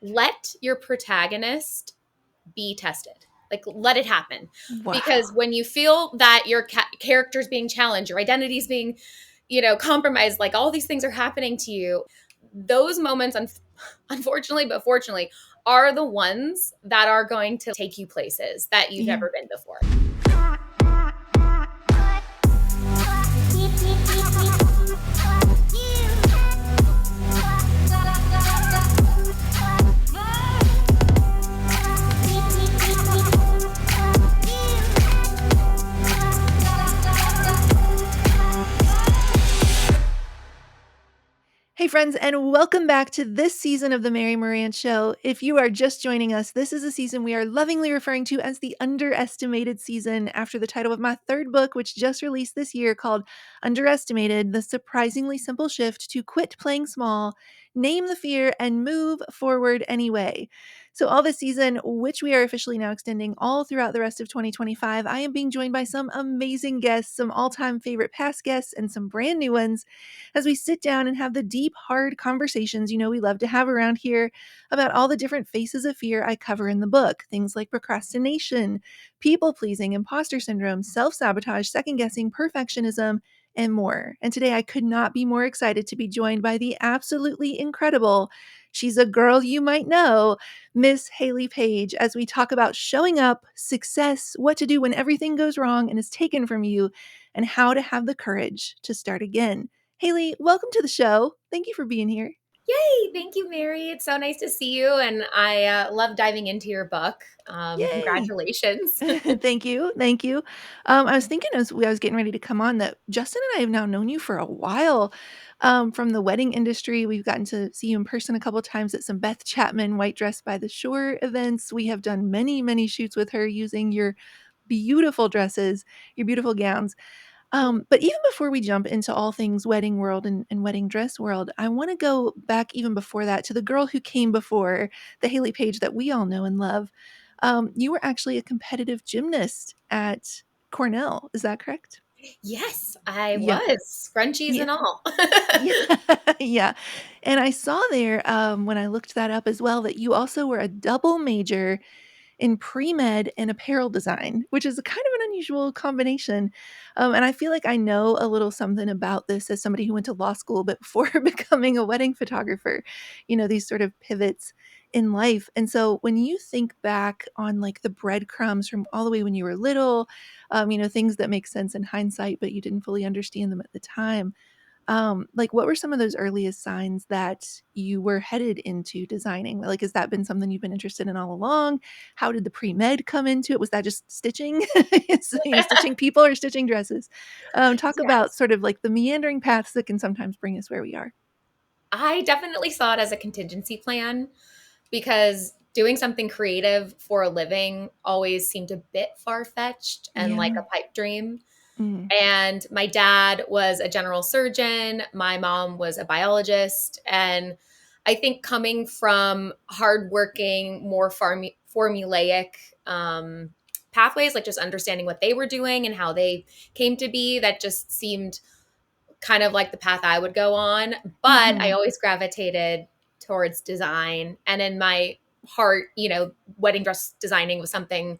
let your protagonist be tested. Like, let it happen. Because Wow. when you feel that your character's being challenged, your identity's being, compromised, like all these things are happening to you, those moments, unfortunately, but fortunately, are the ones that are going to take you places that you've Yeah. never been before. Hey, friends, and welcome back to this season of The Mary Moran Show. If you are just joining us, this is a season we are lovingly referring to as the underestimated season after the title of my third book, which just released this year, called Underestimated: The Surprisingly Simple Shift to Quit Playing Small, Name the Fear, and Move Forward Anyway. So, all this season, which we are officially now extending all throughout the rest of 2025, I am being joined by some amazing guests, some all time favorite past guests, and some brand new ones as we sit down and have the deep, hard conversations we love to have around here about all the different faces of fear I cover in the book. Things like procrastination, people pleasing, imposter syndrome, self sabotage, second guessing, perfectionism, and more. And today I could not be more excited to be joined by the absolutely incredible, she's a girl you might know, Miss Hayley Paige, as we talk about showing up, success, what to do when everything goes wrong and is taken from you, and how to have the courage to start again. Hayley, welcome to the show. Thank you for being here. Yay! Thank you, Mary. It's so nice to see you. And I love diving into your book. Yay. Congratulations. Thank you. Thank you. I was thinking as I was getting ready to come on that Justin and I have now known you for a while from the wedding industry. We've gotten to see you in person a couple of times at some Beth Chapman White Dress by the Shore events. We have done many, many shoots with her using your beautiful dresses, your beautiful gowns. But even before we jump into all things wedding world and wedding dress world, I want to go back even before that to the girl who came before the Hayley Paige that we all know and love. You were actually a competitive gymnast at Cornell. Is that correct? Yes, I Yeah. was. Scrunchies Yeah. and all. Yeah. Yeah. And I saw there when I looked that up as well that you also were a double major in pre-med and apparel design, which is a kind of an unusual combination. And I feel like I know a little something about this as somebody who went to law school but before becoming a wedding photographer, these sort of pivots in life. And so when you think back on like the breadcrumbs from all the way when you were little, things that make sense in hindsight, but you didn't fully understand them at the time. Like what were some of those earliest signs that you were headed into designing? Like, has that been something you've been interested in all along? How did the pre-med come into it? Was that just stitching? Stitching people or stitching dresses? Talk about Yes. sort of like the meandering paths that can sometimes bring us where we are. I definitely saw it as a contingency plan because doing something creative for a living always seemed a bit far-fetched and like Yeah. a pipe dream. Mm. And my dad was a general surgeon. My mom was a biologist. And I think coming from hardworking, more formulaic pathways, like just understanding what they were doing and how they came to be, that just seemed kind of like the path I would go on. But I Mhm. always gravitated towards design. And in my heart, wedding dress designing was something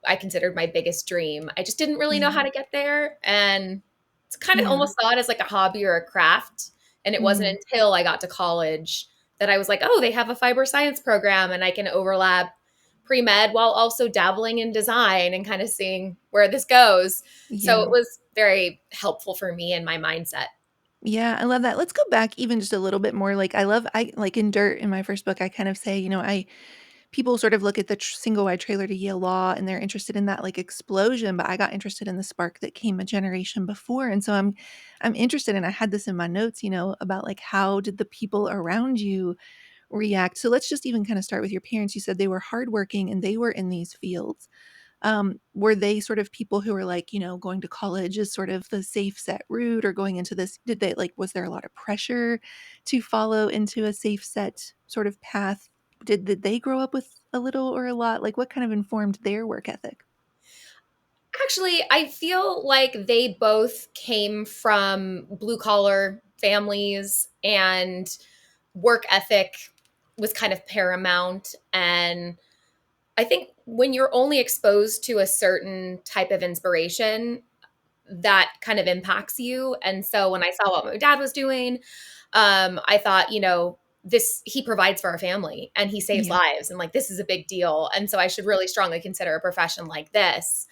I considered my biggest dream. I just didn't really know how Yeah. to get there. And it's kind of Yeah. almost saw it as like a hobby or a craft. And it wasn't Mm. until I got to college that I was like, oh, they have a fiber science program and I can overlap pre med while also dabbling in design and kind of seeing where this goes. So Yeah. it was very helpful for me and my mindset. Yeah, I love that. Let's go back even just a little bit more. Like I like in Dirt in my first book, I kind of say, I people sort of look at the single wide trailer to Yale Law and they're interested in that like explosion, but I got interested in the spark that came a generation before. And so I'm interested, and I had this in my notes, about like how did the people around you react? So let's just even kind of start with your parents. You said they were hardworking and they were in these fields. Were they sort of people who were like, going to college is sort of the safe set route, or going into this, did they like, was there a lot of pressure to follow into a safe set sort of path? Did they grow up with a little or a lot? Like what kind of informed their work ethic? Actually, I feel like they both came from blue collar families and work ethic was kind of paramount. And I think when you're only exposed to a certain type of inspiration, that kind of impacts you. And so when I saw what my dad was doing, I thought, this, he provides for our family and he saves Yeah. lives. And like, this is a big deal. And so I should really strongly consider a profession like this.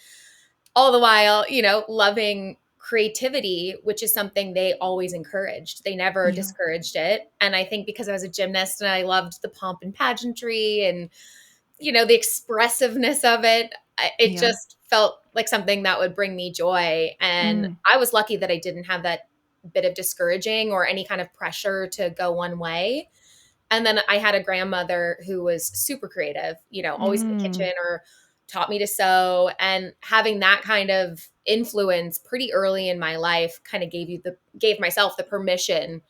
All the while, loving creativity, which is something they always encouraged. They never Yeah. discouraged it. And I think because I was a gymnast and I loved the pomp and pageantry and, the expressiveness of it, it Yeah. just felt like something that would bring me joy. And Mm. I was lucky that I didn't have that bit of discouraging or any kind of pressure to go one way. And then I had a grandmother who was super creative, always in the Mm. kitchen or taught me to sew. And having that kind of influence pretty early in my life kind of gave myself the permission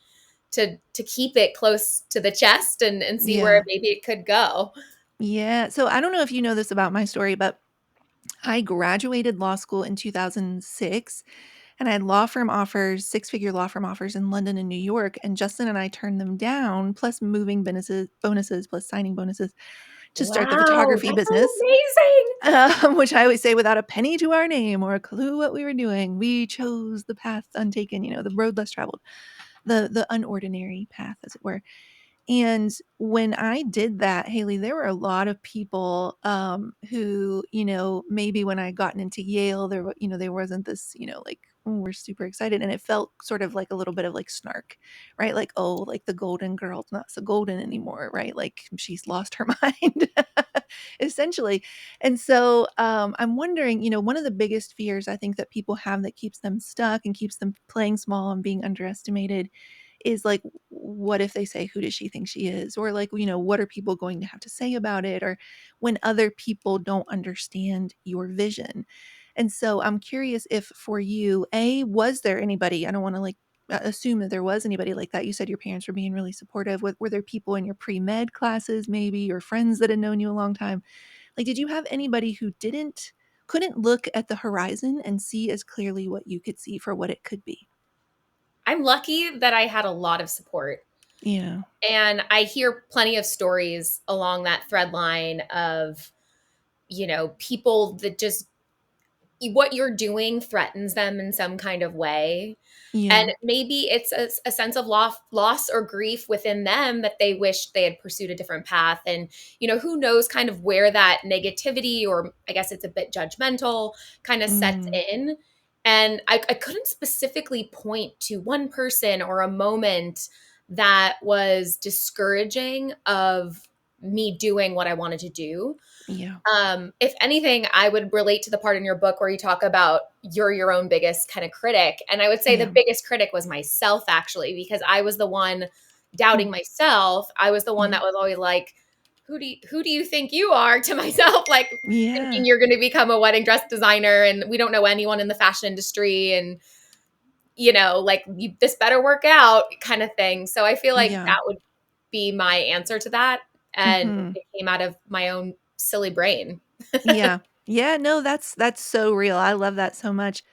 to keep it close to the chest and see where Yeah. maybe it could go. Yeah. So I don't know if you know this about my story, but I graduated law school in 2006 and I had law firm offers, six-figure law firm offers in London and New York, and Justin and I turned them down, plus moving bonuses, plus signing bonuses to start the Wow, photography that sounds business, amazing. which I always say without a penny to our name or a clue what we were doing. We chose the path untaken, the road less traveled, the unordinary path, as it were. And when I did that, Hayley, there were a lot of people who, maybe when I gotten into Yale, there wasn't this, like, "Oh, we're super excited." And it felt sort of like a little bit of like snark, right? Like, oh, like the golden girl's not so golden anymore, right? Like she's lost her mind, essentially. And so I'm wondering, one of the biggest fears I think that people have that keeps them stuck and keeps them playing small and being underestimated is like, what if they say, who does she think she is? Or like, what are people going to have to say about it? Or when other people don't understand your vision. And so I'm curious if for you, was there anybody, I don't want to like assume that there was anybody like that. You said your parents were being really supportive. Were there people in your pre-med classes, maybe, or friends that had known you a long time? Like, did you have anybody who couldn't look at the horizon and see as clearly what you could see for what it could be? I'm lucky that I had a lot of support. Yeah. And I hear plenty of stories along that thread line of, people that just what you're doing threatens them in some kind of way. And Yeah. maybe it's a sense of loss or grief within them that they wish they had pursued a different path. And, who knows kind of where that negativity, or I guess it's a bit judgmental, kind of sets Mm. in. And I couldn't specifically point to one person or a moment that was discouraging of me doing what I wanted to do. Yeah. If anything, I would relate to the part in your book where you talk about you're your own biggest kind of critic. And I would say the Yeah. biggest critic was myself, actually, because I was the one Hmm. doubting myself. I was the one Yeah. that was always like, who do you think you are, to myself, like thinking Yeah. you're going to become a wedding dress designer and we don't know anyone in the fashion industry, and like this better work out kind of thing. So I feel like Yeah. that would be my answer to that, and Mhm. it came out of my own silly brain. Yeah. Yeah, no, that's so real. I love that so much.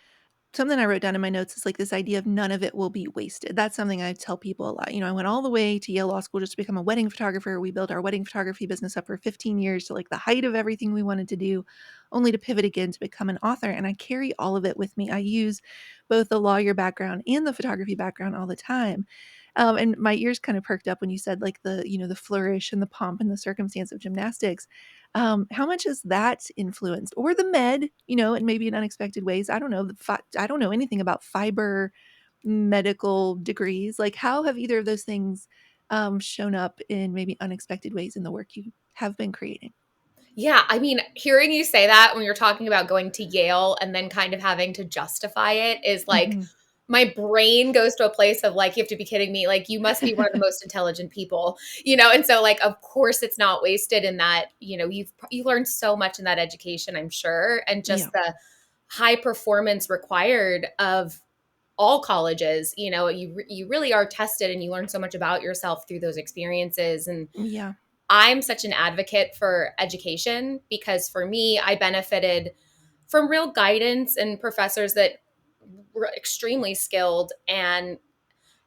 Something I wrote down in my notes is like this idea of none of it will be wasted. That's something I tell people a lot. I went all the way to Yale Law School just to become a wedding photographer. We built our wedding photography business up for 15 years to like the height of everything we wanted to do, only to pivot again to become an author. And I carry all of it with me. I use both the lawyer background and the photography background all the time. And my ears kind of perked up when you said like the flourish and the pomp and the circumstance of gymnastics. How much has that influenced, or the med, and maybe in unexpected ways? I don't know. I don't know anything about fiber medical degrees. Like, how have either of those things shown up in maybe unexpected ways in the work you have been creating? Yeah, I mean, hearing you say that when you're talking about going to Yale and then kind of having to justify it is like Hmm. my brain goes to a place of like, you have to be kidding me. Like, you must be one of the most intelligent people. And so, like, of course, it's not wasted in that, you learned so much in that education, I'm sure, and Yeah. just the high performance required of all colleges. You really are tested and you learn so much about yourself through those experiences. And Yeah. I'm such an advocate for education because for me, I benefited from real guidance and professors that were extremely skilled and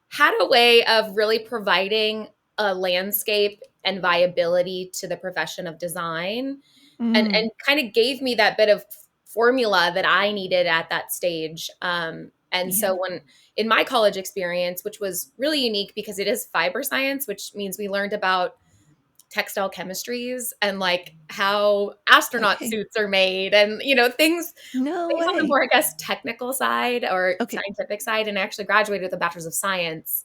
had a way of really providing a landscape and viability to the profession of design, Mm, and kind of gave me that bit of formula that I needed at that stage. And yeah. so when in my college experience, which was really unique because it is fiber science, which means we learned about textile chemistries and like how astronaut Okay. suits are made and things No things on the way. more, I guess, technical side or Okay. scientific side. And I actually graduated with a bachelor's of science.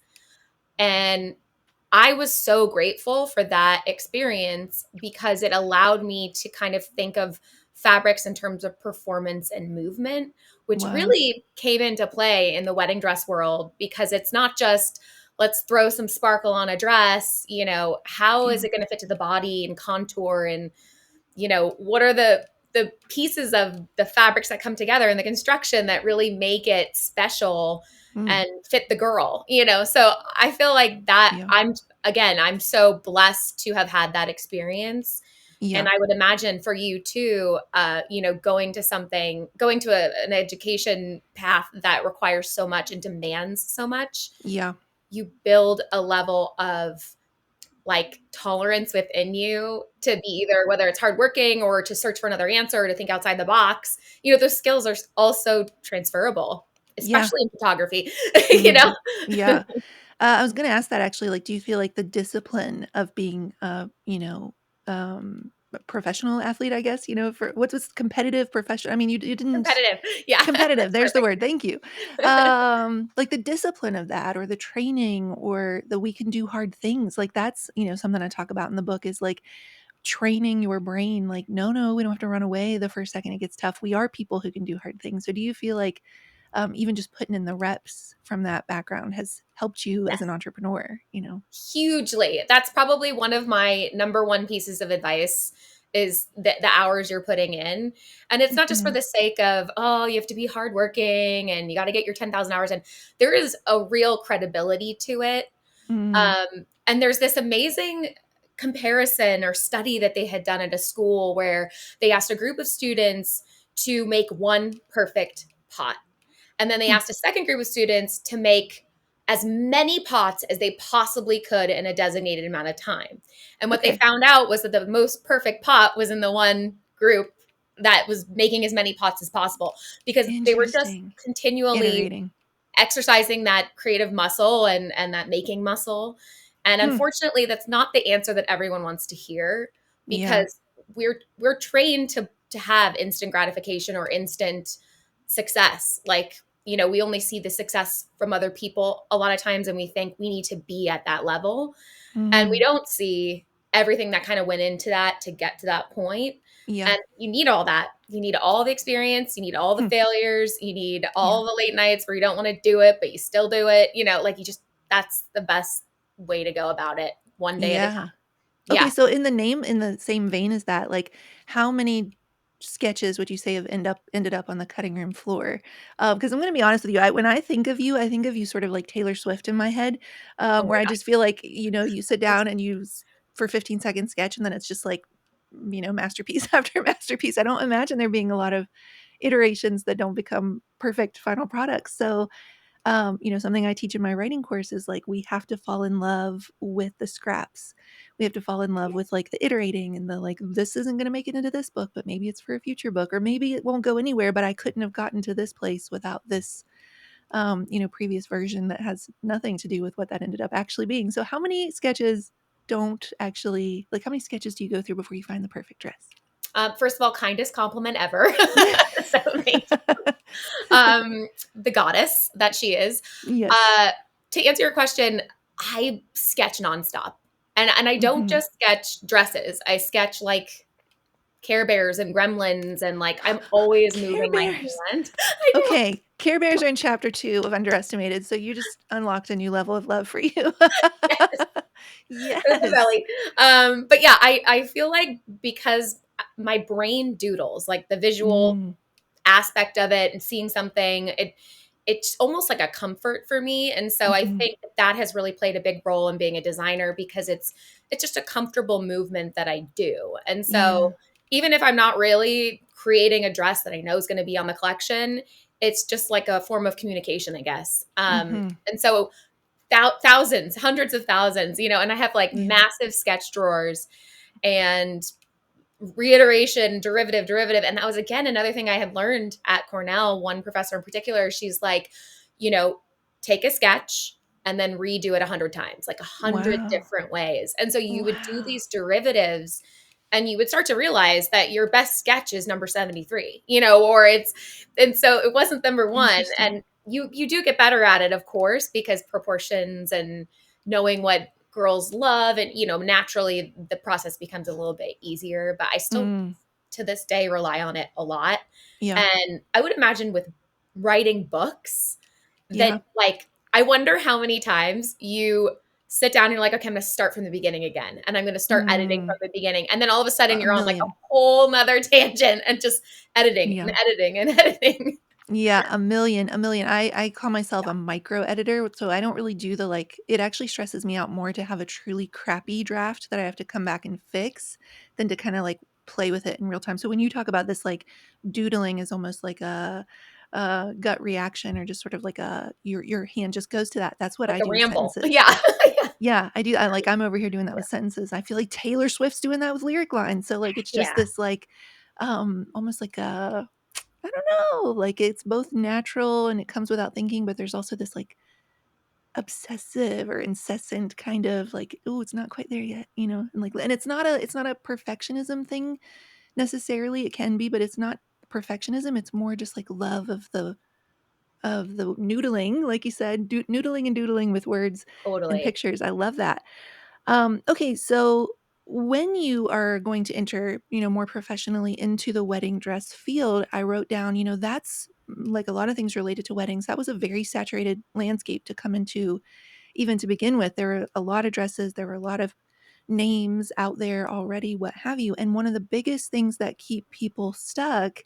And I was so grateful for that experience because it allowed me to kind of think of fabrics in terms of performance and movement, which Wow. really came into play in the wedding dress world because it's not just let's throw some sparkle on a dress, how is Yeah. it going to fit to the body and contour, and what are the pieces of the fabrics that come together and the construction that really make it special Mm, and fit the girl, so I feel like that yeah. I'm so blessed to have had that experience. And Yeah. I would imagine for you too, going to an education path that requires so much and demands so much, Yeah. you build a level of like tolerance within you to be either whether it's hardworking or to search for another answer or to think outside the box. Those skills are also transferable, Yeah. especially in photography. you know Mhm. Yeah. I was gonna ask that actually, like, do you feel like the discipline of being a professional athlete, I guess, for what's competitive profession I mean, you didn't Competitive. Yeah. competitive, That's there's the perfect. word, thank you. Like, the discipline of that or the training or the we can do hard things, like, that's, something I talk about in the book is, like, training your brain, like, "No, no, we don't have to run away the first second it gets tough. We are people who can do hard things." So do you feel like, even just putting in the reps from that background has helped you as an Yes. entrepreneur? Hugely. That's probably one of my number one pieces of advice is the hours you're putting in. And it's not just for Mhm. the sake of, oh, you have to be hardworking and you got to get your 10,000 hours in. There is a real credibility to it. Mm. And there's this amazing comparison or study that they had done at a school where they asked a group of students to make one perfect pot. And then they Hmm. asked a second group of students to make as many pots as they possibly could in a designated amount of time. And what they Okay. found out was that the most perfect pot was in the one group that was making as many pots as possible because they were just Interesting. continually Iterating. exercising that creative muscle and that making muscle. And Hmm. unfortunately, that's not the answer that everyone wants to hear Yeah. because we're trained to have instant gratification or instant success. Like, we only see the success from other people a lot of times and we think we need to be at that level. And we Mhm. don't see everything that kind of went into that to get to that point. Yeah. And you need all that. You need all the experience. You need all the Hmm. failures. You need Yeah. all the late nights where you don't want to do it, but you still do it. Like that's the best way to go about it, one day at a Yeah. time. Okay, Yeah. so in the same vein as that, like, how many sketches would you say have ended up on the cutting room floor? Because I'm gonna be honest with you, when I think of you, I think of you sort of like Taylor Swift in my head, Oh my where I gosh. just feel like, you sit down and for 15-second sketch, and then it's just like, masterpiece after masterpiece. I don't imagine there being a lot of iterations that don't become perfect final products. So, something I teach in my writing course is like we have to fall in love with the scraps. We have to fall in love with like the iterating and the like, this isn't going to make it into this book, but maybe it's for a future book, or maybe it won't go anywhere, but I couldn't have gotten to this place without this, previous version that has nothing to do with what that ended up actually being. So, how many sketches don't actually like, how many sketches do you go through before you find the perfect dress? First of all, kindest compliment ever. So thank the goddess that she is. Yes. Uh, to answer your question, I sketch nonstop. And I don't Hmm. just sketch dresses. I sketch like Care Bears and Gremlins and like I'm always Care moving my Bears. hand. I know. Okay, Care Bears are in chapter 2 of Underestimated, so you just unlocked a new level of love for you. Yes. The Yes. belly. But yeah, I feel like because my brain doodles, like the visual Mm, aspect of it and seeing something, it's almost like a comfort for me. And so I mhm. think that has really played a big role in being a designer because it's just a comfortable movement that I do. And Yeah. so even if I'm not really creating a dress that I know is going to be on the collection, it's just like a form of communication, I guess. Mhm. And so thousands, hundreds of thousands, and I have like Yeah. massive sketch drawers and reiteration, derivative. And that was, again, another thing I had learned at Cornell. One professor in particular, she's like, you know, take a sketch and then redo it 100 times, like 100 Wow. different ways. And so you would do Wow. these derivatives and you would start to realize that your best sketch is number 73, and so it wasn't number one. Interesting. And you do get better at it, of course, because proportions and knowing what girls love, and naturally the process becomes a little bit easier, but I still Mm. to this day rely on it a lot. Yeah. And I would imagine with writing books that, Yeah. like, I wonder how many times you sit down and you're like, okay, I'm going to start from the beginning again. And I'm going to start editing Mm. from the beginning. And then all of a sudden A you're on like a million. whole nother tangent and just editing and Yeah. editing and editing. Yeah, a million, a million. I call myself Yeah, a micro editor, so I don't really do the like it actually stresses me out more to have a truly crappy draft that I have to come back and fix than to kind of like play with it in real time. So when you talk about this like doodling is almost like a gut reaction or just sort of like a your hand just goes to that. That's what like I a do with ramble. sentences. Yeah. Yeah. Yeah, I do. I'm over here doing that with sentences. I feel like Taylor Swift's doing that with lyric lines. So like it's just Yeah, this like almost like a I don't know, like, it's both natural and it comes without thinking, but there's also this, like, obsessive or incessant kind of like, "Ooh, it's not quite there yet," And, like and it's not a perfectionism thing necessarily, it can be, but it's not perfectionism, it's more just, like, love of the noodling, like you said, noodling and doodling with words and totally. pictures, I love that. Okay, so when you are going to enter, more professionally into the wedding dress field, I wrote down, that's like a lot of things related to weddings. That was a very saturated landscape to come into, even to begin with. There were a lot of dresses, there were a lot of names out there already, what have you. And one of the biggest things that keep people stuck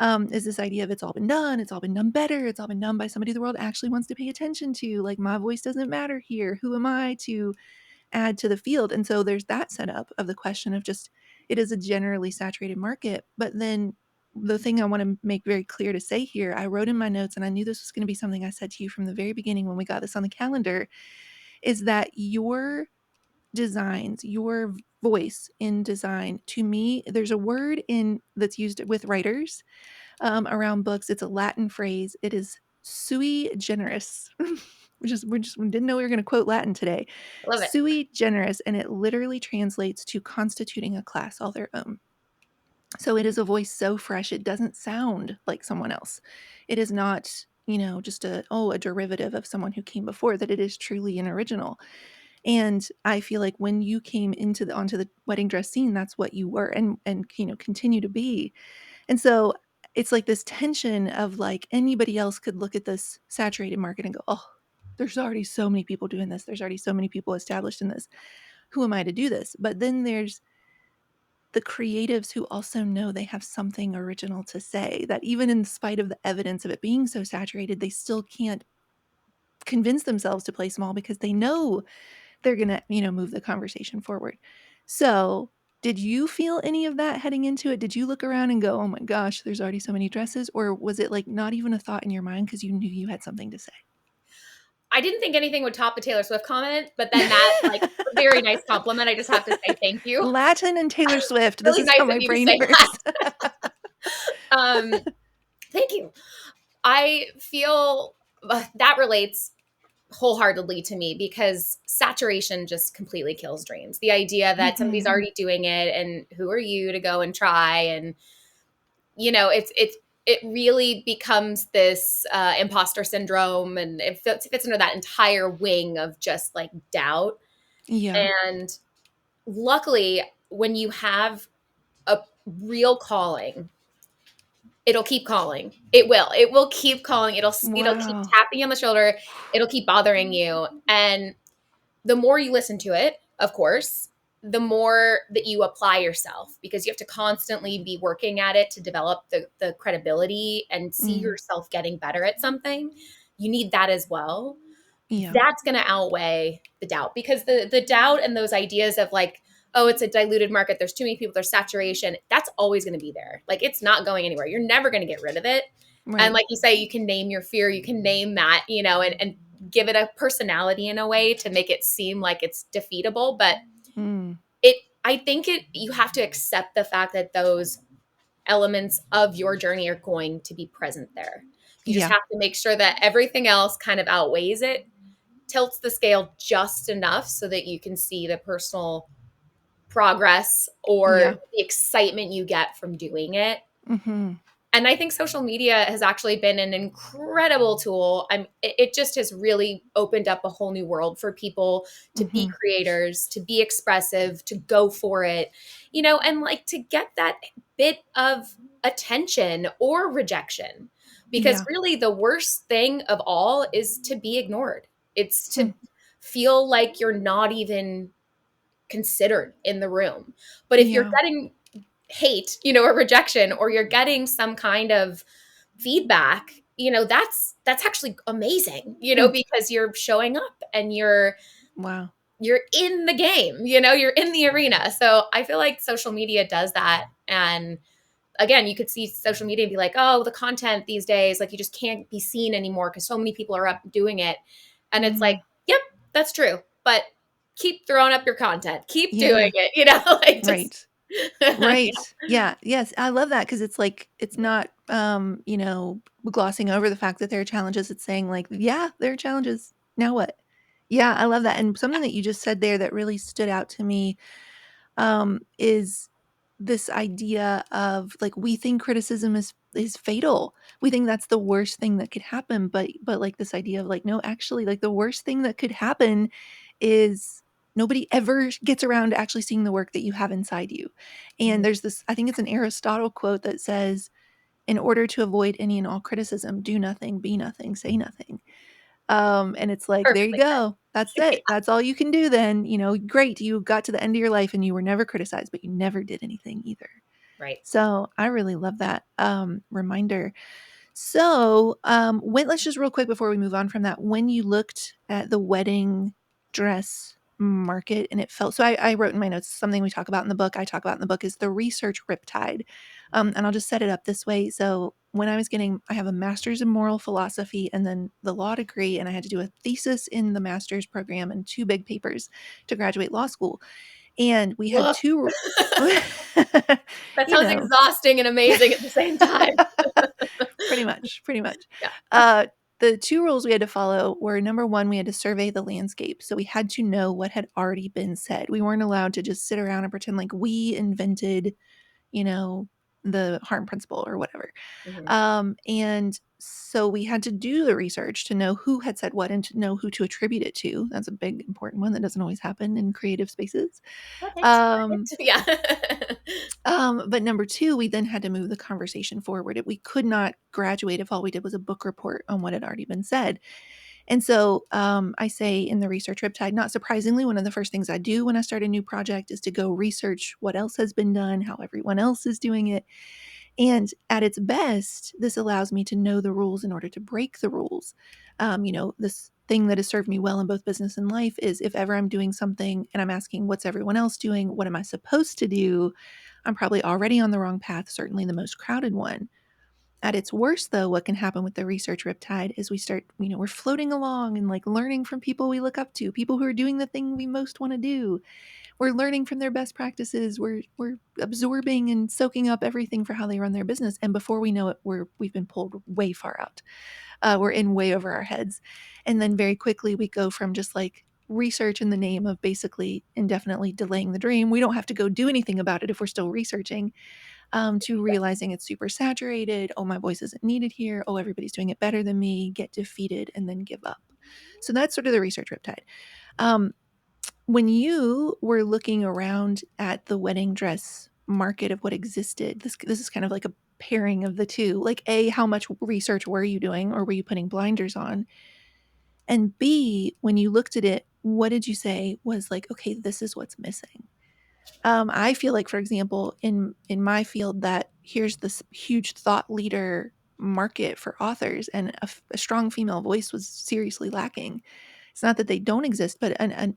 is this idea of it's all been done better, it's all been done by somebody the world actually wants to pay attention to. Like, my voice doesn't matter here. Who am I to add to the field? And so there's that setup of the question of just it is a generally saturated market. But then the thing I want to make very clear to say here, I wrote in my notes, and I knew this was going to be something I said to you from the very beginning when we got this on the calendar, is that your designs, your voice in design, to me, there's a word in that's used with writers around books. It's a Latin phrase. It is sui generis. We didn't know we were going to quote Latin today. I love it. Sui generis, and it literally translates to constituting a class all their own. So it is a voice so fresh it doesn't sound like someone else. It is not, just a derivative of someone who came before, that it is truly an original. And I feel like when you came onto the wedding dress scene, that's what you were and continue to be. And so it's like this tension of like anybody else could look at this saturated market and go, "Oh, there's already so many people doing this. There's already so many people established in this. Who am I to do this?" But then there's the creatives who also know they have something original to say, that even in spite of the evidence of it being so saturated, they still can't convince themselves to play small because they know they're going to, move the conversation forward. So, did you feel any of that heading into it? Did you look around and go, "Oh my gosh, there's already so many dresses," or was it like not even a thought in your mind because you knew you had something to say? I didn't think anything would top the Taylor Swift comment, but then that, like, a very nice compliment. I just have to say thank you. Latin and Taylor Swift. This Really is how nice of my you to brain say works. that. Thank you. I feel that relates wholeheartedly to me because saturation just completely kills dreams. The idea that somebody's Mhm. already doing it and who are you to go and try, and it really becomes this imposter syndrome, and it fits under that entire wing of just like doubt. Yeah. And luckily, when you have a real calling, it'll keep calling. It will keep calling. It'll keep Wow. tapping you on the shoulder. It'll keep bothering you. And the more you listen to it, of course, the more that you apply yourself, because you have to constantly be working at it to develop the credibility and see Mm. yourself getting better at something. You need that as well. Yeah. That's going to outweigh the doubt, because the doubt and those ideas of like, oh, it's a diluted market, there's too many people, there's saturation, that's always going to be there. Like, it's not going anywhere. You're never going to get rid of it. And Right. like you say, you can name your fear, you can name that, and give it a personality in a way to make it seem like it's defeatable. But Mm. it, I think you have to accept the fact that those elements of your journey are going to be present there. You just Yeah. have to make sure that everything else kind of outweighs it, tilts the scale just enough so that you can see the personal progress or Yeah. the excitement you get from doing it. Mhm. And I think social media has actually been an incredible tool. It just has really opened up a whole new world for people to be Mhm. creators, to be expressive, to go for it, and like to get that bit of attention or rejection. Because Yeah. really, the worst thing of all is to be ignored. It's Hmm. to feel like you're not even considered in the room. But if you're Yeah. getting hate, or rejection, or you're getting some kind of feedback, that's actually amazing, Hmm. because you're showing up and Wow. you're in the game, you're in the arena. So I feel like social media does that. And again, you could see social media and be like, oh, the content these days, like you just can't be seen anymore because so many people are up doing it. And it's like, Mm. yep, that's true. But keep throwing up your content, keep doing Yeah. it, like just Right. Right. Yeah. Yes. I love that because it's like it's not glossing over the fact that there are challenges. It's saying like, yeah, there are challenges. Now what? Yeah, I love that. And something that you just said there that really stood out to me is this idea of like we think criticism is fatal. We think that's the worst thing that could happen, but like this idea of like no, actually, like the worst thing that could happen is nobody ever gets around to actually seeing the work that you have inside you. And there's this, I think it's an Aristotle quote that says, in order to avoid any and all criticism, do nothing, be nothing, say nothing. And it's like, there you perfectly go. That's said. Yeah, it. That's all you can do then. Great. You got to the end of your life and you were never criticized, but you never did anything either. right. So I really love that reminder. So, when let's just real quick before we move on from that, when you looked at the wedding dress market and it felt so I wrote in my notes something we talk about in the book, I talk about in the book is the research riptide. And I'll just set it up this way. So when I have a master's in moral philosophy and then the law degree, and I had to do a thesis in the master's program and two big papers to graduate law school. And we had Ugh, two, that you sounds know, exhausting and amazing at the same time. pretty much, pretty much. Yeah. Uh, the two rules we had to follow were number one, we had to survey the landscape. So we had to know what had already been said. We weren't allowed to just sit around and pretend like we invented, you know, the harm principle or whatever. Mhm. And so we had to do the research to know who had said what and to know who to attribute it to. That's a big, important one that doesn't always happen in creative spaces. Got it. Um, Got it. Yeah. but number two, we then had to move the conversation forward. We could not graduate if all we did was a book report on what had already been said. And so I say in the research riptide, not surprisingly, one of the first things I do when I start a new project is to go research what else has been done, how everyone else is doing it. And at its best, this allows me to know the rules in order to break the rules. This thing that has served me well in both business and life is if ever I'm doing something and I'm asking, what's everyone else doing? What am I supposed to do? I'm probably already on the wrong path, certainly the most crowded one. At its worst, though, what can happen with the research riptide is we start, we're floating along and like learning from people we look up to, people who are doing the thing we most want to do. We're learning from their best practices. We're absorbing and soaking up everything for how they run their business. And before we know it, we've been pulled way far out. We're in way over our heads. And then very quickly we go from just like research in the name of basically indefinitely delaying the dream. We don't have to go do anything about it if we're still researching, to realizing it's super saturated. Oh, my voice isn't needed here. Oh, everybody's doing it better than me. Get defeated and then give up. So that's sort of the research riptide. Um, when you were looking around at the wedding dress market of what existed, this is kind of like a pairing of the two. Like A, how much research were you doing or were you putting blinders on? And B, when you looked at it, what did you say was like, okay, this is what's missing? I feel like, for example, in my field, that here's this huge thought leader market for authors, and a strong female voice was seriously lacking. It's not that they don't exist, but an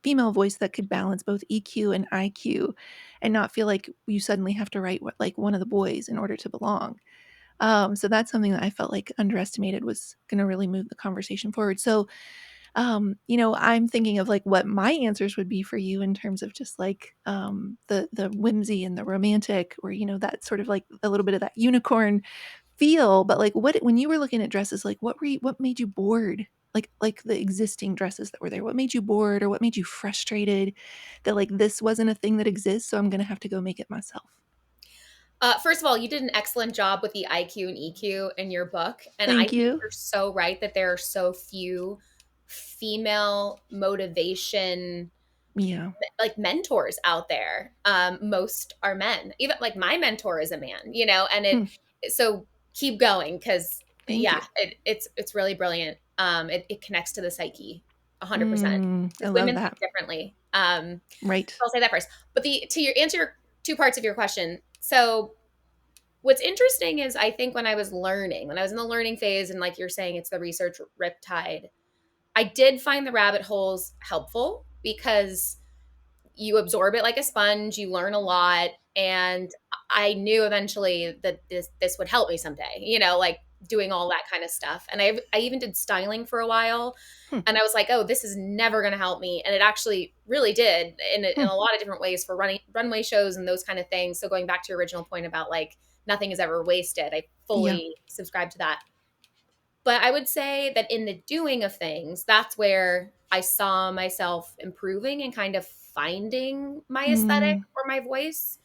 female voice that could balance both EQ and IQ, and not feel like you suddenly have to write like one of the boys in order to belong. So that's something that I felt like underestimated was going to really move the conversation forward. So, I'm thinking of like what my answers would be for you in terms of just like the whimsy and the romantic, or that sort of like a little bit of that unicorn feel. But like, what when you were looking at dresses, like what made you bored? Like the existing dresses that were there, what made you bored or what made you frustrated that like this wasn't a thing that exists, so I'm gonna have to go make it myself? First of all, you did an excellent job with the IQ and EQ in your book. And I Thank think you. you're so right that there are so few female motivation Yeah. like mentors out there. Most are men. Even like my mentor is a man, and Hmm. so keep going because Thank you. it's really brilliant. It connects to the psyche 100% I because love women that. think differently. Right. I'll say that first. But to your answer your two parts of your question. So what's interesting is I think when I was in the learning phase, and like you're saying, it's the research riptide, I did find the rabbit holes helpful because you absorb it like a sponge, you learn a lot, and I knew eventually that this would help me someday, like doing all that kind of stuff. And I even did styling for a while, Hmm. and I was like, "Oh, this is never going to help me." And it actually really did in Hmm. a lot of different ways for runway shows and those kind of things. So going back to your original point about like nothing is ever wasted, I Yeah. fully subscribe to that. But I would say that in the doing of things, that's where I saw myself improving and kind of finding my aesthetic Mm, or my voice.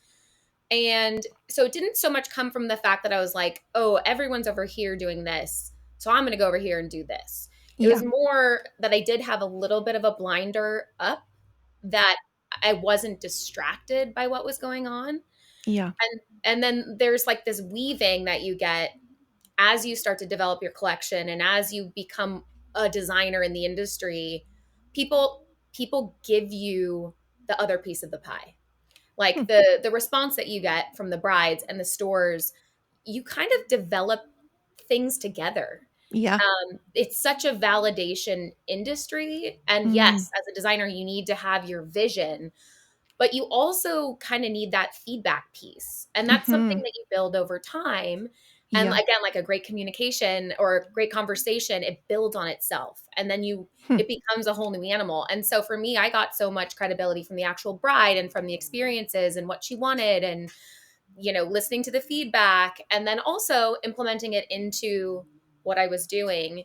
And so it didn't so much come from the fact that I was like, oh, everyone's over here doing this. So I'm going to go over here and do this. It was yeah. more that I did have a little bit of a blinder up, that I wasn't distracted by what was going on. Yeah. And then there's like this weaving that you get as you start to develop your collection and as you become a designer in the industry. People give you the other piece of the pie, Hmm. like the response that you get from the brides and the stores. You kind of develop things together. Yeah. It's such a validation industry, and Mm, yes, as a designer you need to have your vision, but you also kind of need that feedback piece. And that's something mhm. that you build over time. And Yeah. again, like a great communication or a great conversation, it builds on itself. And then Hmm. it becomes a whole new animal. And so for me, I got so much credibility from the actual bride and from the experiences and what she wanted, and, listening to the feedback and then also implementing it into what I was doing.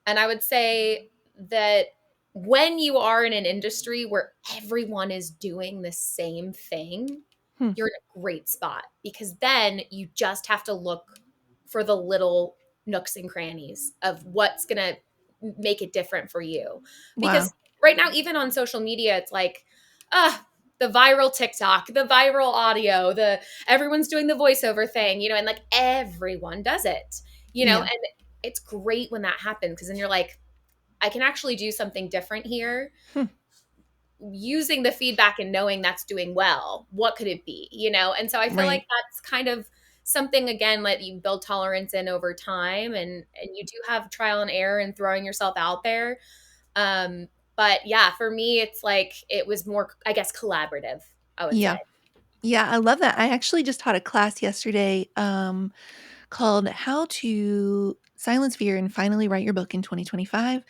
And I would say that when you are in an industry where everyone is doing the same thing, Hmm. you're in a great spot because then you just have to look for the little nooks and crannies of what's going to make it different for you. Because Wow. right now, even on social media, it's like, ah, the viral TikTok, the viral audio, the everyone's doing the voiceover thing, and like everyone does it, Yeah. and it's great when that happens because then you're like, I can actually do something different here Hmm. using the feedback and knowing that's doing well. What could it be, And so I feel like Right. that's kind of something again that you build tolerance in over time, and you do have trial and error and throwing yourself out there. Um, but yeah, for me, it's like it was more, I guess, collaborative, I would say. Yeah. Yeah, I love that. I actually just taught a class yesterday, called How to Silence Fear and Finally Write Your Book in 2025.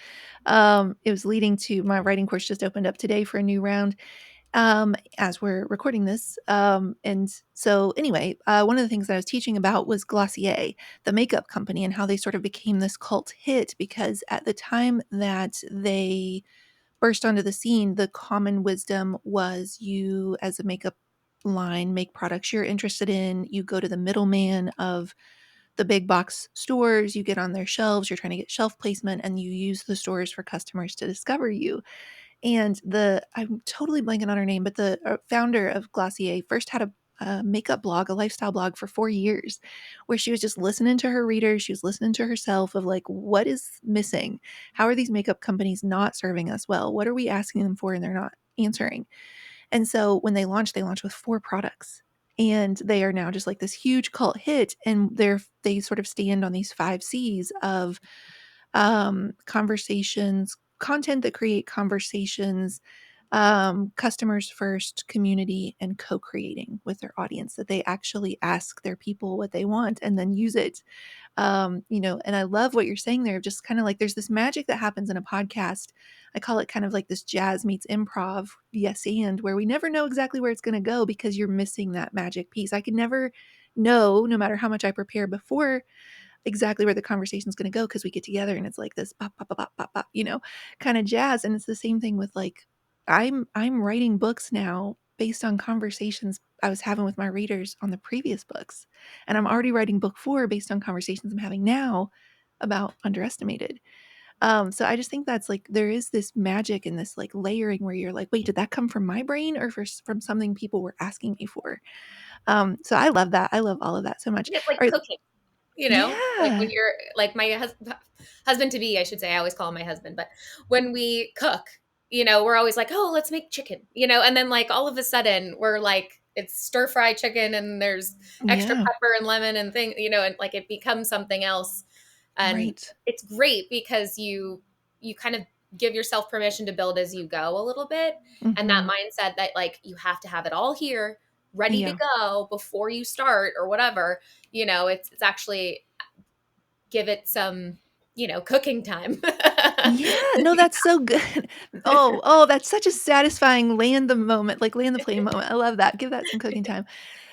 It was leading to my writing course just opened up today for a new round, as we're recording this. And so anyway, one of the things that I was teaching about was Glossier, the makeup company, and how they sort of became this cult hit because at the time that they burst onto the scene, the common wisdom was you, as a makeup line, make products you're interested in. You go to the middleman of the big box stores, you get on their shelves, you're trying to get shelf placement, and you use the stores for customers to discover you. And I'm totally blanking on her name, but the founder of Glossier first had a makeup blog, a lifestyle blog for 4 years, where she was just listening to her readers. She was listening to herself of like, what is missing? How are these makeup companies not serving us well? What are we asking them for and they're not answering? And so when they launched with 4 products. And they are now just like this huge cult hit. And they sort of stand on these 5 C's of conversations, content that create conversations, customers first, community, and co-creating with their audience, that they actually ask their people what they want and then use it. And I love what you're saying there, just kind of like there's this magic that happens in a podcast. I call it kind of like this jazz meets improv, yes, and where we never know exactly where it's going to go because you're missing that magic piece. I could never know, no matter how much I prepare before, exactly where the conversation's going to go because we get together and it's like this pop pop pop pop pop pop, kind of jazz. And it's the same thing with like I'm writing books now based on conversations I was having with my readers on the previous books, and I'm already writing book 4 based on conversations I'm having now about underestimated. So I just think that's like there is this magic and this like layering where you're like, wait, did that come from my brain or from something people were asking me for? So I love that. I love all of that so much. It's like All right, cooking. Like when yeah, you're like my husband to be, I should say, I always call him my husband, but when we cook, we're always like, oh, let's make chicken, and then like all of a sudden we're like, it's stir fry chicken and there's extra yeah, pepper and lemon and thing, and like it becomes something else. And right. it's great because you kind of give yourself permission to build as you go a little bit. And that Hmm. mindset that like you have to have it all here ready to Yeah. go before you start or whatever, it's actually give it some, cooking time. Yeah, no, that's so good. Oh, that's such a satisfying land the moment, like land the plane moment. I love that. Give that some cooking time.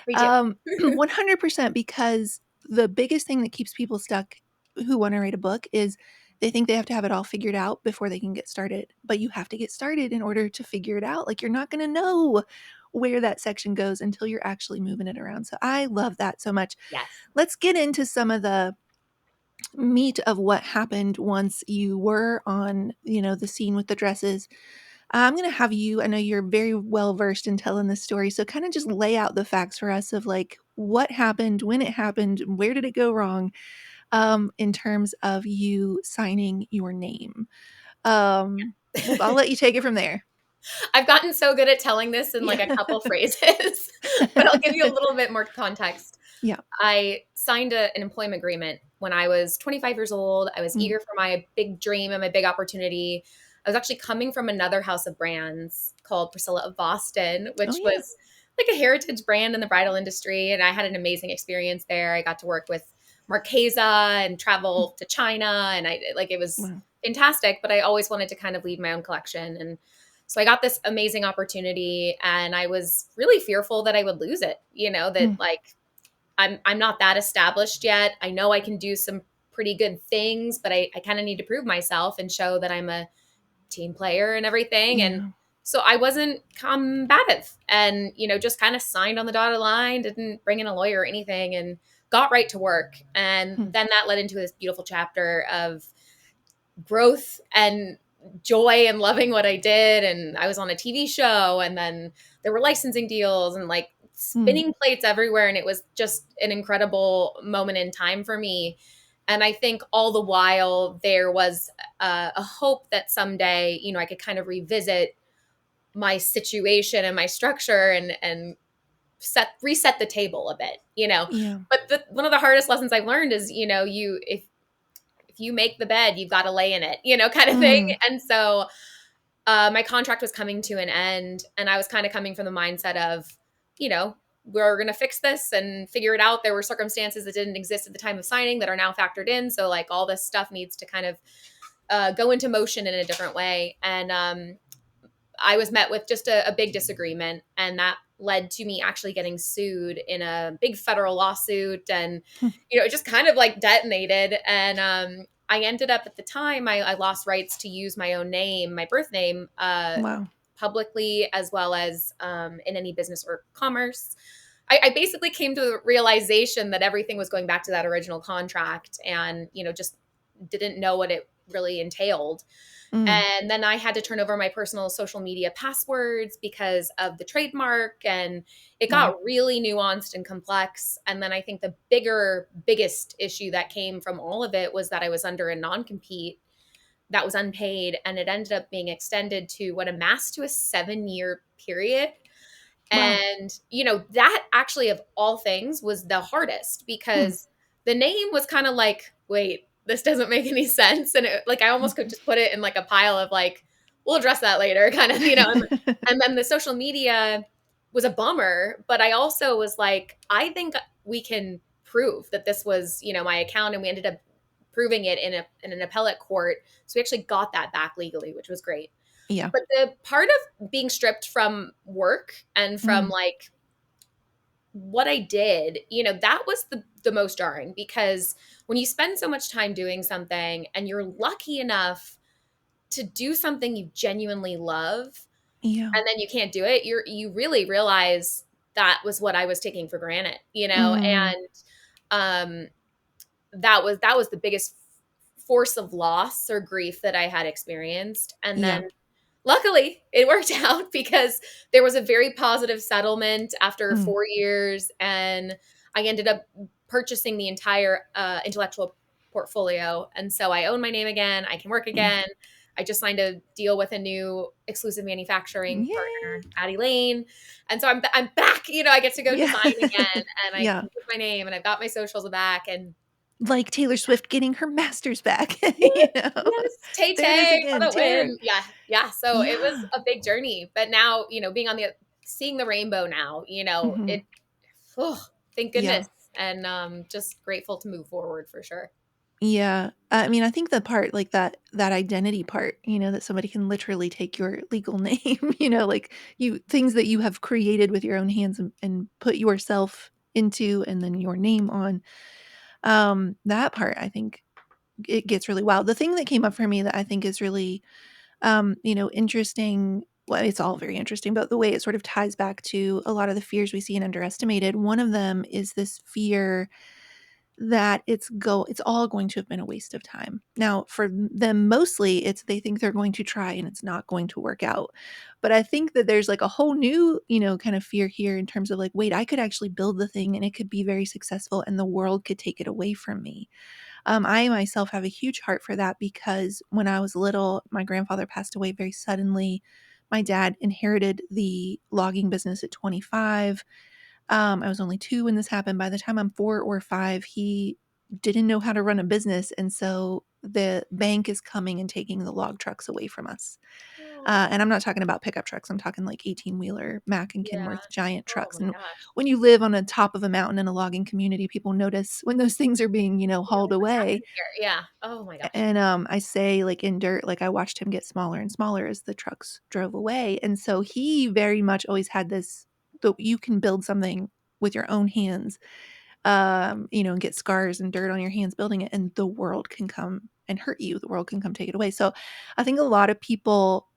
Me too. 100% because the biggest thing that keeps people stuck who want to write a book is they think they have to have it all figured out before they can get started. But you have to get started in order to figure it out. Like you're not going to know where that section goes until you're actually moving it around. So I love that so much. Yes. Let's get into some of the meat of what happened once you were on, the scene with the dresses. I'm going to have you, I know you're very well versed in telling this story, so kind of just lay out the facts for us of like what happened, when it happened, where did it go wrong, in terms of you signing your name. I'll let you take it from there. I've gotten so good at telling this in like a Yeah. couple phrases, but I'll give you a little bit more context. Yeah. I signed an employment agreement when I was 25 years old. I was Mm. eager for my big dream and my big opportunity. I was actually coming from another house of brands called Priscilla of Boston, Oh, which yeah. was like a heritage brand in the bridal industry. And I had an amazing experience there. I got to work with Marquesa and Mm. travel to China. And it was Wow. fantastic, but I always wanted to kind of lead my own collection. And so I got this amazing opportunity and I was really fearful that I would lose it, that Mm. like I'm not that established yet. I know I can do some pretty good things, but I kind of need to prove myself and show that I'm a team player and everything. And Yeah. so I wasn't combative and, just kind of signed on the dotted line, didn't bring in a lawyer or anything and got right to work. And Mm. then that led into this beautiful chapter of growth and joy and loving what I did. And I was on a TV show, and then there were licensing deals and like Mm. spinning plates everywhere. And it was just an incredible moment in time for me. And I think all the while there was a hope that someday, I could kind of revisit my situation and my structure and reset the table a bit, Yeah. But one of the hardest lessons I've learned is, if you make the bed, you've got to lay in it, kind of thing. Mm. And so my contract was coming to an end, and I was kind of coming from the mindset of, we're going to fix this and figure it out. There were circumstances that didn't exist at the time of signing that are now factored in. So like all this stuff needs to kind of go into motion in a different way. And I was met with just a big disagreement, and that led to me actually getting sued in a big federal lawsuit. And, it just kind of like detonated. And I ended up at the time, I lost rights to use my own name, my birth name, Wow. publicly, as well as in any business or commerce. I basically came to the realization that everything was going back to that original contract and, just didn't know what it really entailed. Mm. And then I had to turn over my personal social media passwords because of the trademark. And it Wow. got really nuanced and complex. And then I think the biggest issue that came from all of it was that I was under a non compete that was unpaid. And it ended up being extended to what amassed to a 7-year period. Wow. And, that actually, of all things, was the hardest Mm. because the name was kind of like, wait, this doesn't make any sense. And like, I almost could just put it in like a pile of like we'll address that later, kind of, and then the social media was a bummer, but I also was like, I think we can prove that this was, my account, and we ended up proving it in an appellate court. So we actually got that back legally, which was great. Yeah. But the part of being stripped from work and from Mm. like what I did, that was the most jarring, because when you spend so much time doing something and you're lucky enough to do something you genuinely love, Yeah. and then you can't do it, you really realize that was what I was taking for granted, Mm. and um that was the biggest force of loss or grief that I had experienced. And Yeah. then luckily it worked out, because there was a very positive settlement after Mm. 4 years, and I ended up purchasing the entire intellectual portfolio, and so I own my name again. I can work Mm. again. I just signed a deal with a new exclusive manufacturing Yay. partner, Addie Lane, and so I'm back. I get to go Yeah. design again, and I Yeah. can use my name, and I've got my socials back, and Like Taylor Swift getting her masters back, yes, know? yes, Tay There it is Tay for again, the Taylor. win. Yeah, yeah. So it was Yeah. a big journey, but now, being seeing the rainbow now, Mhm. oh, thank Yeah. goodness. And just grateful to move forward for sure. Yeah. I mean, I think the part like that identity part, that somebody can literally take your legal name, like you things that you have created with your own hands and put yourself into and then your name on. That part I think it gets really wild. The thing that came up for me that I think is really interesting. Well, it's all very interesting, but the way it sort of ties back to a lot of the fears we see in underestimated. One of them is this fear that it's all going to have been a waste of time. Now, for them mostly it's they think they're going to try and it's not going to work out. But I think that there's like a whole new, kind of fear here in terms of like, wait, I could actually build the thing and it could be very successful and the world could take it away from me. I myself have a huge heart for that because when I was little, my grandfather passed away very suddenly. My dad inherited the logging business at 25. I was only 2 when this happened. By the time I'm 4 or 5, he didn't know how to run a business, and so the bank is coming and taking the log trucks away from us. Oh, And I'm not talking about pickup trucks. I'm talking like 18-wheeler Mack and yeah. Kenworth giant Oh trucks. my And gosh. when you live on the top of a mountain in a logging community, people notice when those things are being, Yeah, hauled like what's away. happening here? Yeah. Oh my gosh. And I say like in dirt, like I watched him get smaller and smaller as the trucks drove away. And so he very much always had this that you can build something with your own hands, and get scars and dirt on your hands building it, and the world can come and hurt you. The world can come take it away. So I think a lot of people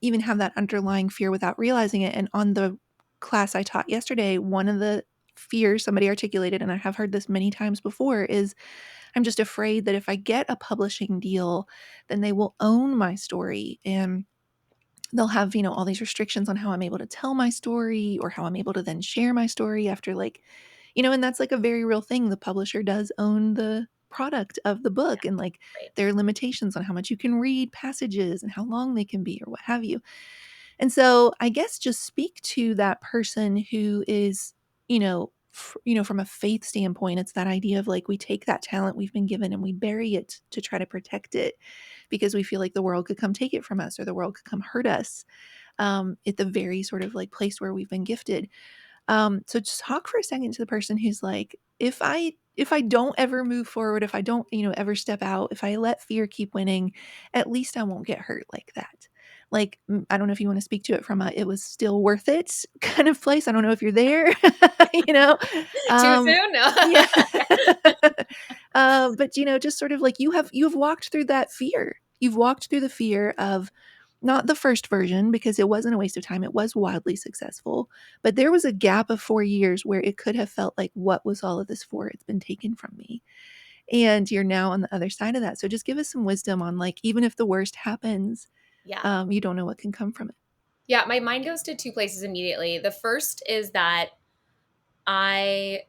even have that underlying fear without realizing it. And on the class I taught yesterday, one of the fears somebody articulated, and I have heard this many times before, is I'm just afraid that if I get a publishing deal, then they will own my story and they'll have, all these restrictions on how I'm able to tell my story or how I'm able to then share my story after and that's like a very real thing. The publisher does own the product of the Yeah, book and like right. there are limitations on how much you can read passages and how long they can be or what have you. And so I guess just speak to that person who is, from a faith standpoint, it's that idea of like we take that talent we've been given and we bury it to try to protect it because we feel like the world could come take it from us or the world could come hurt us at the very sort of like place where we've been gifted. So just talk for a second to the person who's like, if I don't ever move forward, if I don't, ever step out, if I let fear keep winning, at least I won't get hurt like that. Like, I don't know if you want to speak to it from a it was still worth it kind of place. I don't know if you're there, you know? Too Um, soon? No. yeah. But just sort of like you have walked through that fear. You've walked through the fear of not the first version because it wasn't a waste of time. It was wildly successful. But there was a gap of 4 years where it could have felt like, what was all of this for? It's been taken from me. And you're now on the other side of that. So just give us some wisdom on like, even if the worst happens, Yeah. you don't know what can come from it. Yeah, my mind goes to two places immediately. The first is that I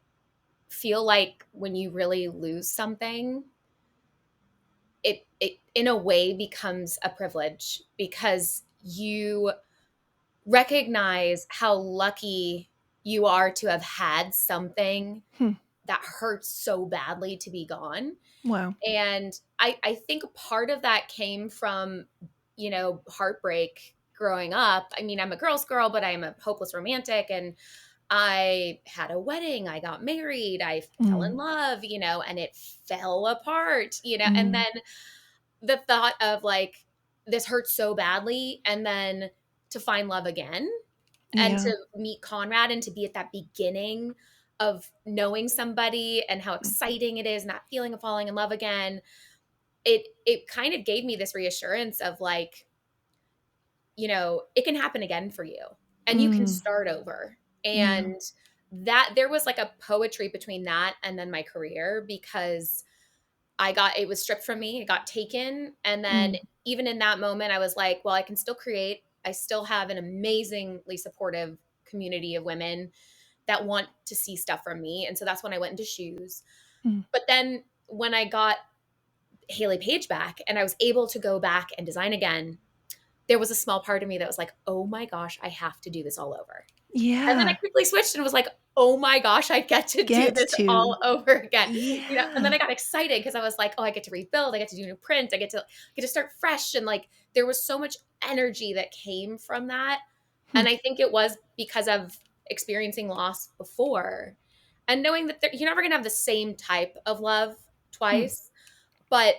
feel like when you really lose something, it in a way becomes a privilege, because you recognize how lucky you are to have had something Hmm. that hurts so badly to be gone. Wow. And I think part of that came from heartbreak growing up. I mean, I'm a girl's girl, but I'm a hopeless romantic. And I had a wedding, I got married, I fell in Mm, love, and it fell apart, and mm, then the thought of like, this hurts so badly. And then to find love again and yeah. to meet Conrad and to be at that beginning of knowing somebody and how Mm, exciting it is and that feeling of falling in love again, it kind of gave me this reassurance of like, it can happen again for you and you can mm, start over. yeah. And that there was like a poetry between that and then my career, because it was stripped from me, it got taken. And then Mm, even in that moment, I was like, well, I can still create. I still have an amazingly supportive community of women that want to see stuff from me. And so that's when I went into shoes. mm, But then when I got Hayley Paige back and I was able to go back and design again, there was a small part of me that was like, oh my gosh, I have to do this all over. And then I yeah. quickly switched and was like, oh my gosh, I get to do Get this to. all over again. And then Yeah. I got excited because I was like, oh, I get to rebuild, I get to do new print, I get to start fresh. And like there was so much energy that came from that. Hmm, And I think it was because of experiencing loss before and knowing that you're never gonna have the same type of love hmm, twice, but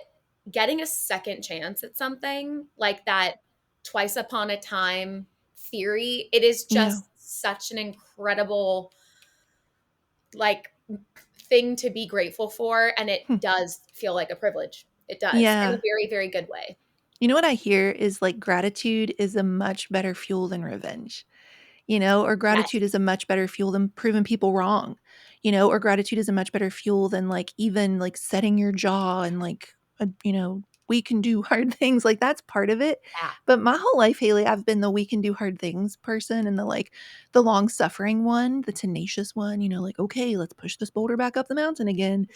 getting a second chance at something like that twice upon a time theory, it is yeah. just such an incredible like thing to be grateful for. And it Hmm, does feel like a privilege. It does in a yeah. very, very good way. You know what I hear is like gratitude is a much better fuel than revenge. Or Yes. gratitude is a much better fuel than proving people wrong, or gratitude is a much better fuel than like even like setting your jaw and like, we can do hard things. Like that's part of it. Yeah. But my whole life, Haley, I've been the we can do hard things person and the like the long suffering one, the tenacious one, like, okay, let's push this boulder back up the mountain again.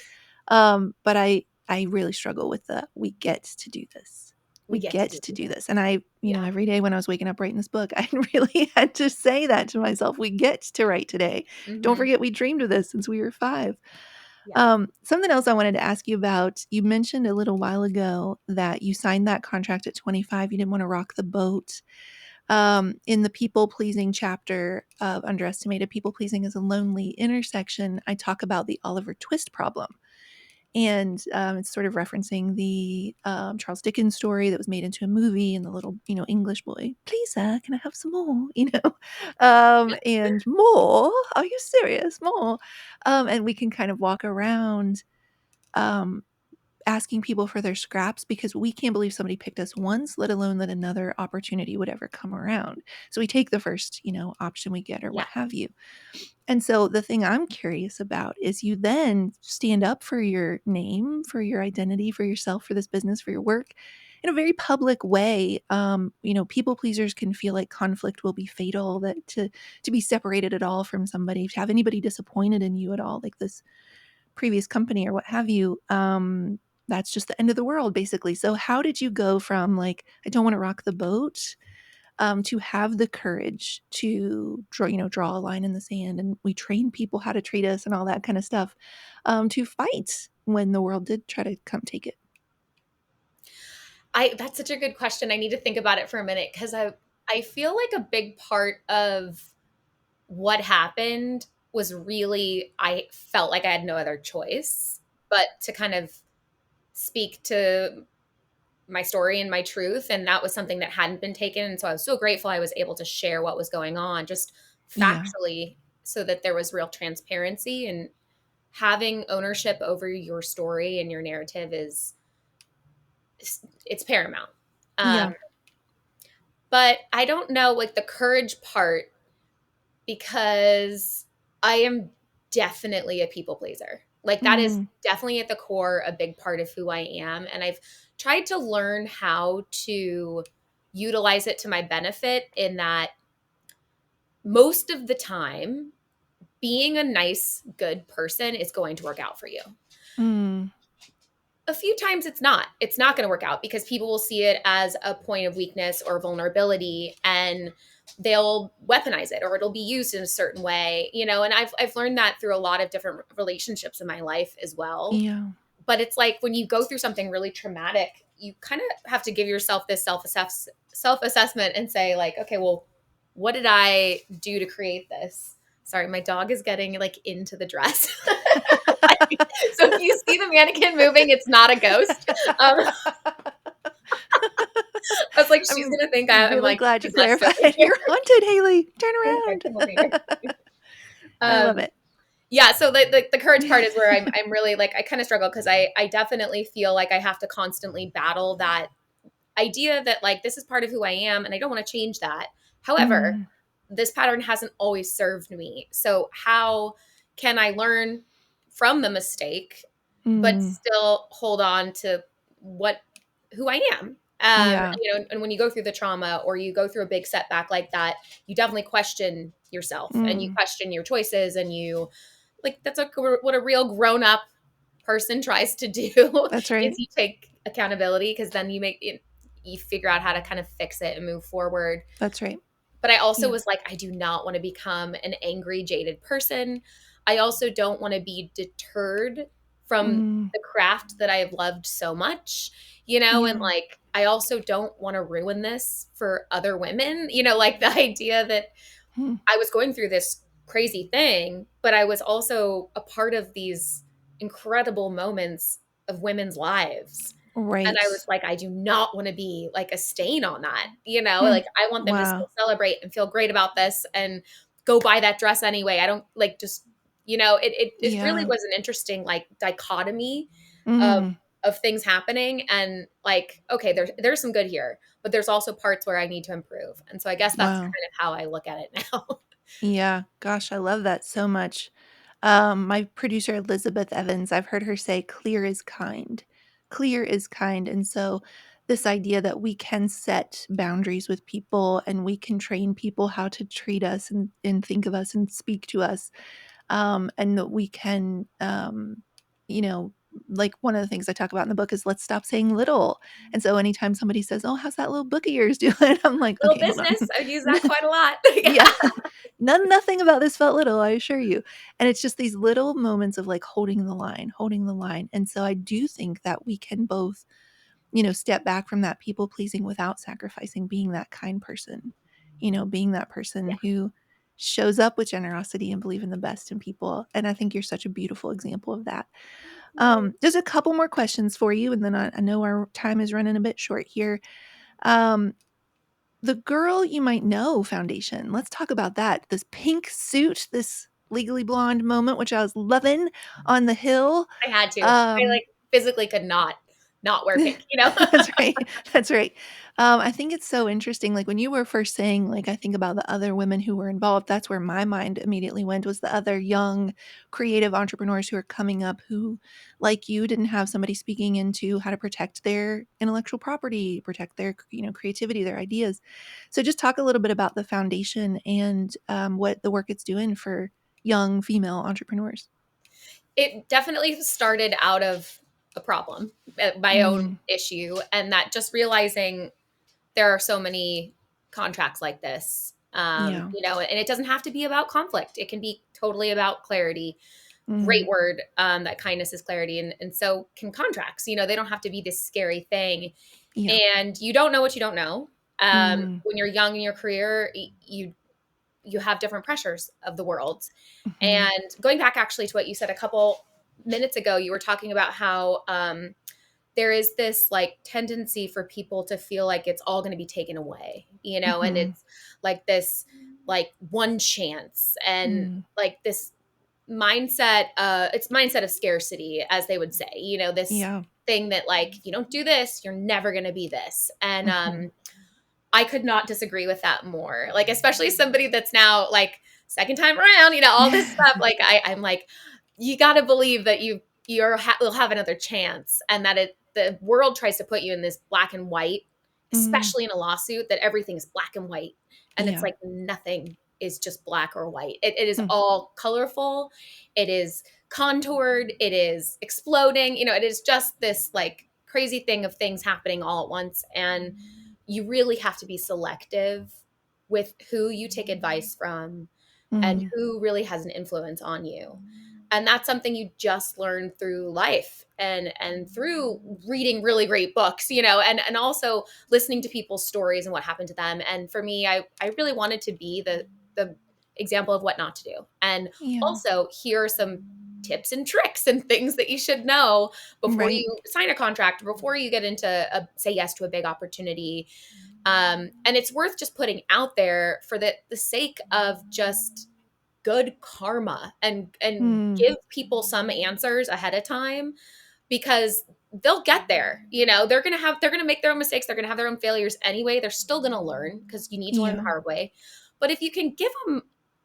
But I really struggle with the we get to do this. We We get to get do to do this. this. And I, Yeah. every day when I was waking up writing this book, I really had to say that to myself. We get to write today. Don't Hmm. forget we dreamed of this since we were 5. Yeah. Something else I wanted to ask you about. You mentioned a little while ago that you signed that contract at 25. You didn't want to rock the boat. In the people pleasing chapter of Underestimated People Pleasing is a Lonely Intersection, I talk about the Oliver Twist problem. And it's sort of referencing the Charles Dickens story that was made into a movie, and the little, English boy, please, sir, can I have some more? And more. Are you serious? More. And we can kind of walk around um, asking people for their scraps because we can't believe somebody picked us once, let alone that another opportunity would ever come around. So we take the first, option we get or Yeah. what have you. And so the thing I'm curious about is you then stand up for your name, for your identity, for yourself, for this business, for your work in a very public way. People pleasers can feel like conflict will be fatal, that to be separated at all from somebody, to have anybody disappointed in you at all, like this previous company or what have you. That's just the end of the world, basically. So how did you go from like, I don't want to rock the boat, to have the courage to draw a line in the sand, and we train people how to treat us and all that kind of stuff, to fight when the world did try to come take it. That's such a good question. I need to think about it for a minute because I feel like a big part of what happened was really, I felt like I had no other choice but to kind of speak to my story and my truth. And that was something that hadn't been taken. And so I was so grateful I was able to share what was going on just Yeah, factually so that there was real transparency. And having ownership over your story and your narrative it's paramount. yeah, Um, but I don't know, like the courage part, because I am definitely a people pleaser. Like that is mm, definitely at the core a big part of who I am. And I've tried to learn how to utilize it to my benefit in that most of the time, being a nice, good person is going to work out for you. mm, A few times it's not going to work out because people will see it as a point of weakness or vulnerability, and they'll weaponize it or it'll be used in a certain way, and I've learned that through a lot of different relationships in my life as well. yeah, but it's like when you go through something really traumatic, you kind of have to give yourself this self assessment and say like, okay, well, what did I do to create this? Sorry, my dog is getting like into the dress. So if you see the mannequin moving, it's not a ghost. I was like, she's I'm gonna think I'm really like glad you possessed over clarified. here. You're haunted, Hayley. Turn Okay, around. come over here. I love Um, it. yeah, so the courage part is where I'm really like I kind of struggle because I definitely feel like I have to constantly battle that idea that like this is part of who I am and I don't want to change that. However, Mm, this pattern hasn't always served me. So how can I learn from the mistake but mm, still hold on to what who I am? yeah, And when you go through the trauma or you go through a big setback like that, you definitely question yourself and you mm, question your choices and you like that's what a real grown up person tries to do that's is right. you take accountability because then you figure out how to kind of fix it and move forward. That's right. But I also Yeah. was like, I do not want to become an angry, jaded person. I also don't want to be deterred from Mm, the craft that I have loved so much, and yeah. like, I also don't want to ruin this for other women, like the idea that Mm, I was going through this crazy thing, but I was also a part of these incredible moments of women's lives. And I was right. like, I do not want to be like a stain on that, Hmm. like I want them to still Wow. celebrate and feel great about this and go buy that dress anyway. I don't like just, it really Yeah. was an interesting like dichotomy of Mm, things happening and like, okay, there's some good here, but there's also parts where I need to improve. And so I guess that's wow. kind of how I look at it now. Yeah. Gosh, I love that so much. My producer, Elizabeth Evans, I've heard her say, clear is kind. Clear is kind. And so, this idea that we can set boundaries with people and we can train people how to treat us and think of us and speak to us, and that we can, you know, like one of the things I talk about in the book is let's stop saying little. And so, anytime somebody says, "Oh, how's that little book of yours doing?" I'm like, Little okay, hold on. business, I use that quite a lot. Yeah. Nothing about this felt little, I assure you. And it's just these little moments of like holding the line, holding the line. And so I do think that we can both, step back from that people pleasing without sacrificing being that kind person, being that person Yeah. who shows up with generosity and believe in the best in people. And I think you're such a beautiful example of that. Just a couple more questions for you. And then I know our time is running a bit short here. Um, the Girl You Might Know Foundation. Let's talk about that. This pink suit, this Legally Blonde moment, which I was loving on the hill. I had to. I Um, like physically could not wear pink. that's right. That's right. I think it's so interesting. Like when you were first saying, like, I think about the other women who were involved, that's where my mind immediately went was the other young creative entrepreneurs who are coming up who, like you, didn't have somebody speaking into how to protect their intellectual property, protect their, creativity, their ideas. So just talk a little bit about the foundation and what the work it's doing for young female entrepreneurs. It definitely started out of a problem, my own Mm, issue, and that just realizing there are so many contracts like this, yeah. and it doesn't have to be about conflict. It can be totally about clarity. Great Mm, word, that kindness is clarity. And so can contracts, they don't have to be this scary thing. yeah. And you don't know what you don't know. Mm, When you're young in your career, you have different pressures of the world. mhm, And going back actually to what you said a couple minutes ago, you were talking about how there is this like tendency for people to feel like it's all going to be taken away, and mhm. it's like this like one chance and Mm, like this mindset, it's mindset of scarcity, as they would say, this yeah. thing that like you don't do this, you're never going to be this. And Mhm. I could not disagree with that more. Like, especially somebody that's now like second time around, all this stuff. Like, I'm like, you got to believe that will have another chance, and that the world tries to put you in this black and white, Mm, especially in a lawsuit, that everything is black and white, and it's yeah. like nothing is just black or white. It is Mm, all colorful. It is contoured. It is exploding. It is just this like crazy thing of things happening all at once, and you really have to be selective with who you take advice from and mm, who really has an influence on you. And that's something you just learn through life and through reading really great books, and also listening to people's stories and what happened to them. And for me, I really wanted to be the example of what not to do. And Yeah. also, here are some tips and tricks and things that you should know before Right. you sign a contract, before you get into say yes to a big opportunity. And it's worth just putting out there for the sake of just good karma, and Mm. give people some answers ahead of time, because they'll get there. They're going to make their own mistakes, they're going to have their own failures anyway, they're still going to learn, because you need to learn the Yeah. hard way. But if you can give them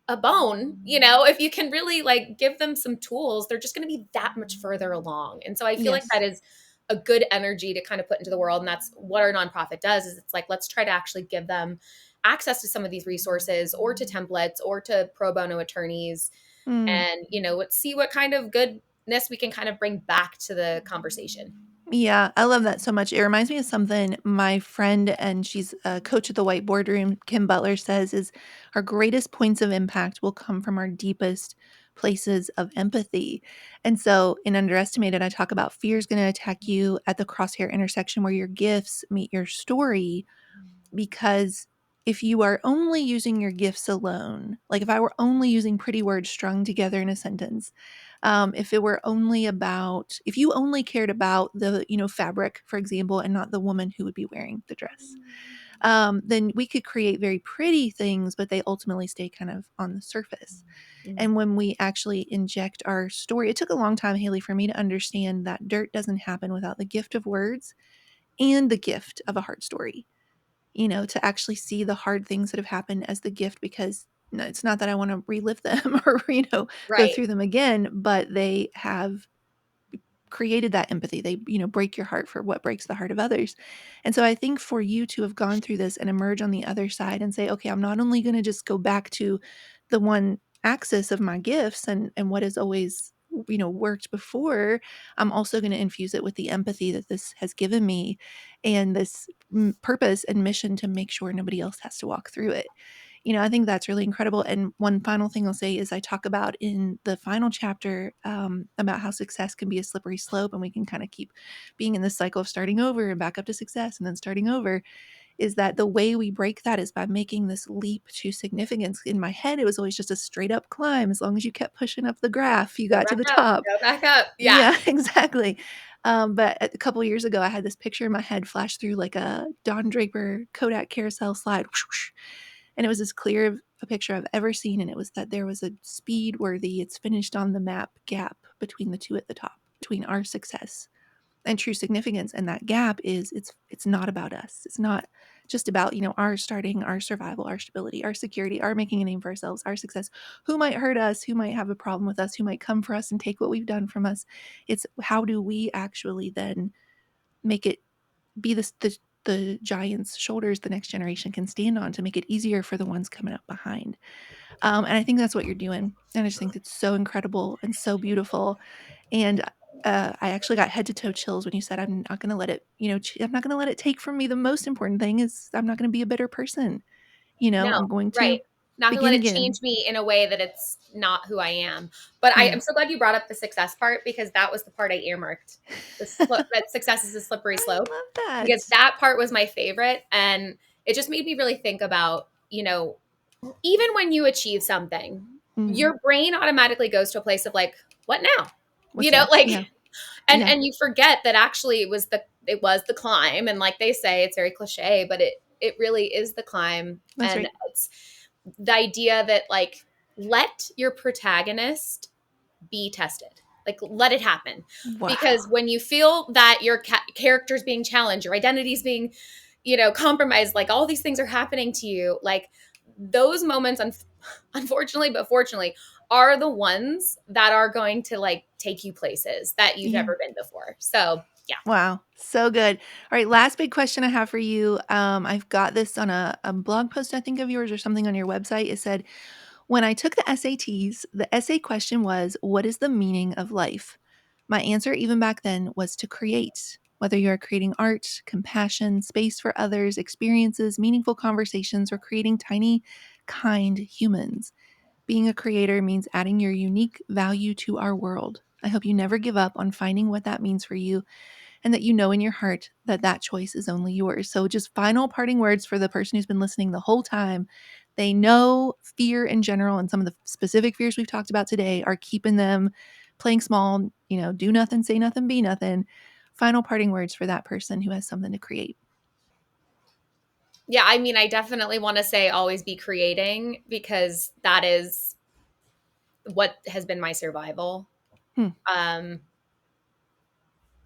a bone, if you can really like give them some tools, they're just going to be that much further along. And so I feel like that Yes. is a good energy to kind of put into the world. And that's what our nonprofit does, is it's like, let's try to actually give them access to some of these resources, or to templates, or to pro bono attorneys. Mm. And let's see what kind of goodness we can kind of bring back to the conversation. Yeah, I love that so much. It reminds me of something my friend, and she's a coach at the White Boardroom, Kim Butler, says is our greatest points of impact will come from our deepest places of empathy. And so in Underestimated, I talk about fear is going to attack you at the crosshair intersection where your gifts meet your story, because if you are only using your gifts alone, like if I were only using pretty words strung together in a sentence, if it were only about, if you only cared about the, fabric, for example, and not the woman who would be wearing the dress, then we could create very pretty things, but they ultimately stay kind of on the surface. Mhm. And when we actually inject our story, it took a long time, Haley, for me to understand that dirt doesn't happen without the gift of words and the gift of a hard story, to actually see the hard things that have happened as the gift, because no, it's not that I want to relive them or, go Right. through them again, but they have created that empathy. They, break your heart for what breaks the heart of others. And so I think for you to have gone through this and emerge on the other side and say, okay, I'm not only going to just go back to the one axis of my gifts and what has always, worked before, I'm also going to infuse it with the empathy that this has given me, and this purpose and mission to make sure nobody else has to walk through it. I think that's really incredible. And one final thing I'll say is I talk about in the final chapter about how success can be a slippery slope, and we can kind of keep being in this cycle of starting over and back up to success and then starting over. Is that the way we break that is by making this leap to significance. In my head, it was always just a straight up climb. As long as you kept pushing up the graph, you Go got to back the up. top. Go back up. Yeah. Yeah, exactly. But a couple years ago, I had this picture in my head flash through like a Don Draper Kodak carousel slide. And it was as clear of a picture I've ever seen. And it was that there was a speed worthy, it's finished on the map gap between the two at the top, between our success and true significance. And that gap is it's not about us. It's not just about, our starting, our survival, our stability, our security, our making a name for ourselves, our success. Who might hurt us, who might have a problem with us, who might come for us and take what we've done from us. It's how do we actually then make it be the giant's shoulders the next generation can stand on, to make it easier for the ones coming up behind. And I think that's what you're doing. And I just think it's so incredible and so beautiful. And I actually got head to toe chills when you said, I'm not going to let it, I'm not going to let it take from me. The most important thing is I'm not going to be a bitter person. No, I'm going right. to Not gonna begin let it change again. me in a way that it's not who I am. But I'm Yeah. so glad you brought up the success part, because that was the part I earmarked. That success is a slippery I slope, love because that. that part was my favorite. And it just made me really think about, even when you achieve something, Mm, your brain automatically goes to a place of like, what now? what's next? Like, Yeah. and Yeah. you forget that actually it was the climb. And like they say, it's very cliche, but it really is the climb. That's And right. it's the idea that like, let your protagonist be tested, like let it happen. Because Wow. when you feel that your character's being challenged, your identity's being compromised, like all these things are happening to you, like those moments, unfortunately but fortunately, are the ones that are going to like take you places that you've Yeah. never been before. So yeah. Wow, so good. All right, last big question I have for you. I've got this on a blog post, I think, of yours or something on your website. It said, when I took the SATs, the essay question was, what is the meaning of life? My answer, even back then, was to create. Whether you are creating art, compassion, space for others, experiences, meaningful conversations, or creating tiny, kind humans. Being a creator means adding your unique value to our world. I hope you never give up on finding what that means for you, and that you know in your heart that that choice is only yours. So, just final parting words for the person who's been listening the whole time. They know fear in general and some of the specific fears we've talked about today are keeping them playing small, do nothing, say nothing, be nothing. Final parting words for that person who has something to create. Yeah, I mean, I definitely want to say always be creating, because that is what has been my survival. Hmm. Um,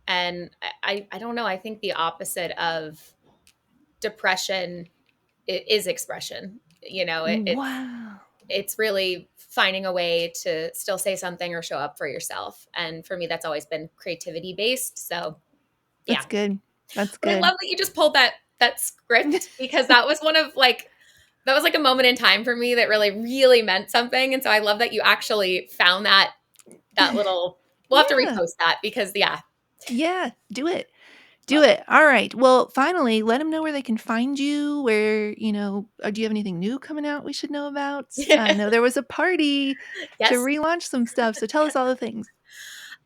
and I don't know. I think the opposite of depression is expression. Wow. It's really finding a way to still say something or show up for yourself. And for me, that's always been creativity based. So That's yeah. good. That's But I good. love that you just pulled that script, because that was that was like a moment in time for me that really, really meant something. And so I love that you actually found that little, we'll have to Yeah. repost that, because yeah. Yeah. Do it. Do Love it. it. All right. Well, finally, let them know where they can find you, where, do you have anything new coming out we should know about? I know there was a party to Yes. relaunch some stuff. So tell us all the things.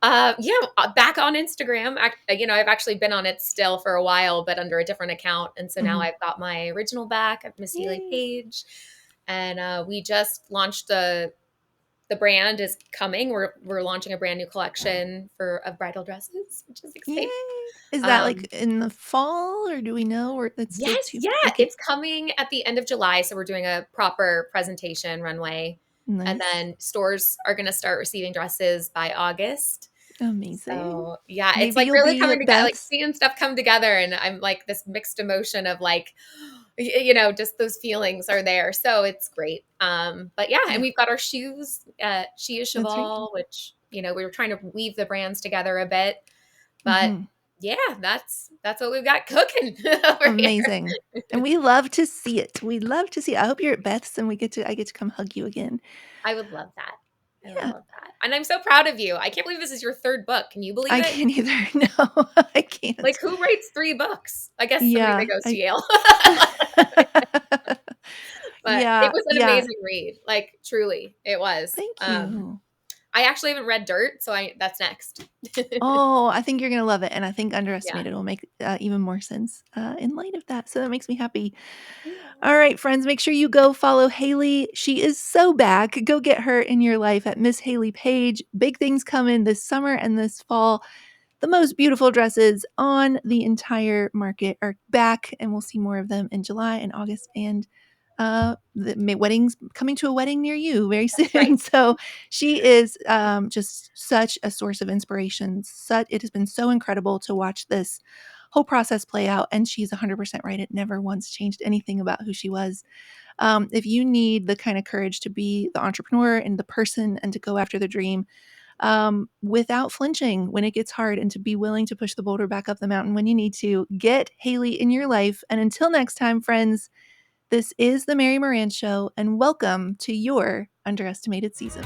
Yeah, back on Instagram. I've actually been on it still for a while, but under a different account. And so now Mhm. I've got my original back. I've Miss Hayley Yay. Paige, and we just launched the brand is coming. We're launching a brand new collection of bridal dresses, which is Yay. exciting. Is that like Um, in the fall, or do we know, or it's still yes, too? yeah, Okay. it's coming at the end of July. So we're doing a proper presentation runway, and Nice. then stores are going to start receiving dresses by August. Amazing. So yeah, it's Maybe like you'll really be coming at together, like Beth's. seeing stuff come together, and I'm like this mixed emotion of like, just those feelings are there. So it's great. But yeah, and Yeah, we've got our shoes, She is that's right. Cheval, which we were trying to weave the brands together a bit, but Mhm. yeah, that's what we've got cooking over here. Amazing. And we love to see it. We love to see it. I hope you're at Beth's and I get to come hug you again. I would love that. I would Yeah. love that, and I'm so proud of you. I can't believe this is your third book. Can you believe I it? can't either. No, I Like, can't. who writes 3 books? I guess somebody that Yeah, goes to I Yale. But it Yeah, was an yeah. amazing read, like, truly, it was. Thank you. I actually haven't read Dirt, so that's next. Oh, I think you're gonna love it, and I think Yeah. Underestimated will make, even more sense, in light of that, so that makes me happy. Yeah. All right, friends, make sure you go follow Hayley. She is so back. Go get her in your life at Miss Hayley Paige. Big things coming this summer and this fall. The most beautiful dresses on the entire market are back, and we'll see more of them in July and August, and weddings coming to a wedding near you very That's right. soon. So she is just such a source of inspiration. It has been so incredible to watch this whole process play out, and she's 100% right. It never once changed anything about who she was. If you need the kind of courage to be the entrepreneur and the person and to go after the dream, without flinching when it gets hard, and to be willing to push the boulder back up the mountain when you need to, get Hayley in your life. And until next time, friends, this is the Mary Moran Show, and welcome to your underestimated season.